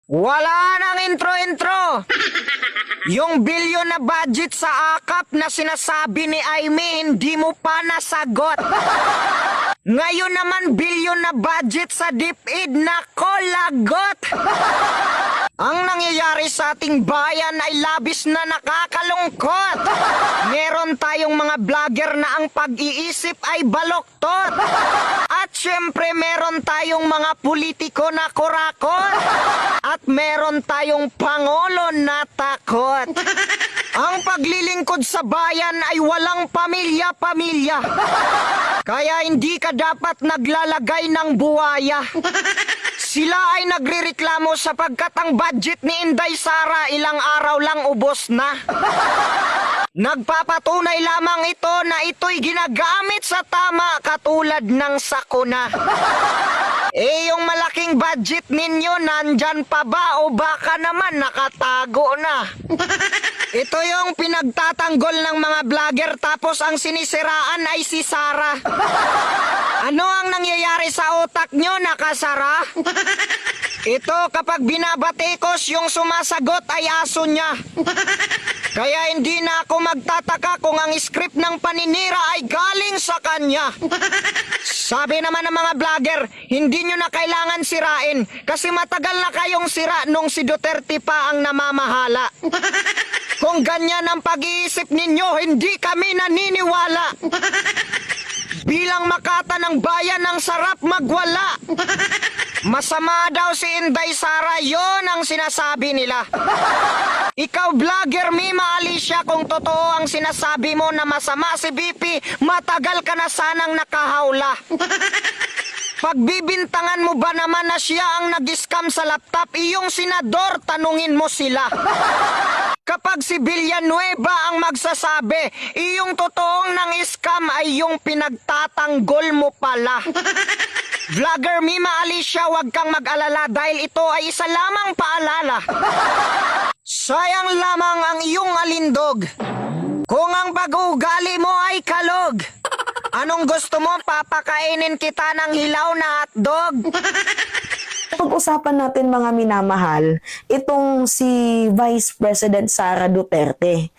Wala nang intro-intro. Yung bilyon na budget sa akap na sinasabi ni Aimee, hindi mo pa nasagot. Ngayon naman bilyon na budget sa DepEd, nako lagot. Ang nangyayari sa ating bayan ay labis na nakakalungkot. Meron tayong mga vlogger na ang pag-iisip ay baloktot. At syempre meron tayong mga politiko na kurakot. At meron tayong pangulo na takot. Ang paglilingkod sa bayan ay walang pamilya-pamilya. Kaya hindi ka dapat naglalagay ng buwaya. Sila ay nagrereklamo sapagkat ang budget ni Inday Sara ilang araw lang ubos na. Nagpapatunay lamang ito na ito'y ginagamit sa tama katulad ng sakuna. Yung malaking budget ninyo nandyan pa ba o baka naman nakatago na? Ito yung pinagtatanggol ng mga vlogger tapos ang sinisiraan ay si Sara. Ano ang nangyayari sa utak nyo, nakasara? Ito kapag binabatikos yung sumasagot ay aso niya. Kaya hindi na ako magtataka kung ang script ng paninira ay galing sa kanya. Sabi naman ng mga vlogger, hindi nyo na kailangan sirain kasi matagal na kayong sira nung si Duterte pa ang namamahala. Kung ganyan ang pag-iisip ninyo, hindi kami naniniwala. Bilang makata ng bayan, ang sarap magwala. Masama daw si Inday Sara, yon ang sinasabi nila. Ikaw vlogger Mima Alicia, kung totoo ang sinasabi mo na masama si BP, matagal ka na sanang nakahawla. Pagbibintangan mo ba naman na siya ang nag-scam sa laptop, iyong senador, tanungin mo sila. Kapag si Villanueva ang magsasabi, iyong totoong nang-scam ay yung pinagtatanggol mo pala. Vlogger Mima Alicia, huwag kang mag-alala dahil ito ay isa lamang paalala. Sayang lamang ang iyong alindog. Kung ang pag-uugali mo ay kalog, anong gusto mo? Papakainin kita ng hilaw na hotdog? Pag-usapan natin mga minamahal, itong si Vice President Sara Duterte,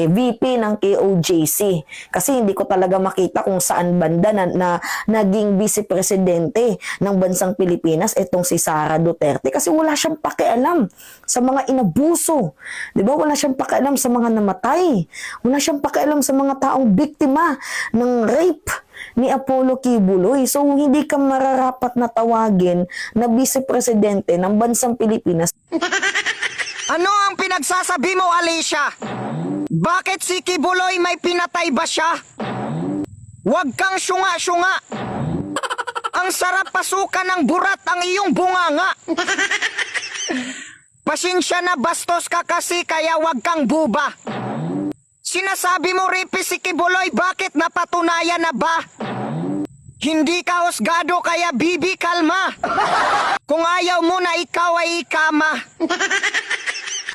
VP ng KOJC. Kasi hindi ko talaga makita kung saan banda na naging Vice Presidente ng bansang Pilipinas itong si Sara Duterte. Kasi wala siyang pakialam sa mga inabuso. Di ba? Wala siyang pakialam sa mga namatay. Wala siyang pakialam sa mga taong biktima ng rape ni Apollo Kibuloy. So, hindi ka mararapat na tawagin na vice-presidente ng bansang Pilipinas. Ano ang pinagsasabi mo, Alicia? Bakit si Kibuloy may pinatay ba siya? Huwag kang syunga-syunga. Ang sarap pasukan ng burat ang iyong bunganga. Pasensya na, bastos ka kasi kaya huwag kang buba. Sinasabi mo ripi si Kibuloy, bakit napatunayan na ba? Hindi ka husgado kaya bibi kalma. Kung ayaw mo na ikaw ay ikama.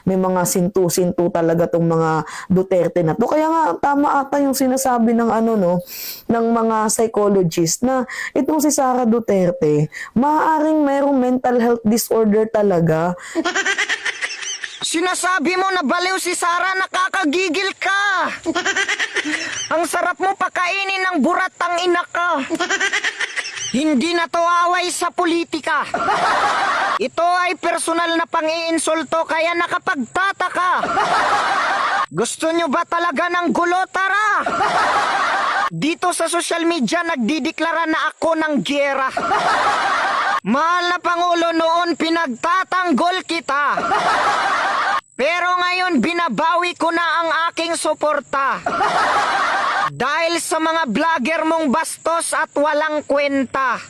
May mga sintu-sintu talaga tong mga Duterte na to. Kaya nga tama ata yung sinasabi ng ng mga psychologist na itong si Sara Duterte, maaaring mayroong mental health disorder talaga. Sinasabi mo na baliw si Sara, nakakagigil ka. Ang sarap mo pakainin ng burat ang ina ka. Hindi na to away sa politika. Ito ay personal na pang-iinsulto kaya nakapagtataka. Gusto nyo ba talaga ng gulo? Tara! Dito sa social media nagdideklara na ako ng giyera. Mahal na Pangulo, noon pinagtatanggol kita. Pero ngayon binabawi ko na ang aking suporta. Dahil sa mga vlogger mong bastos at walang kwenta.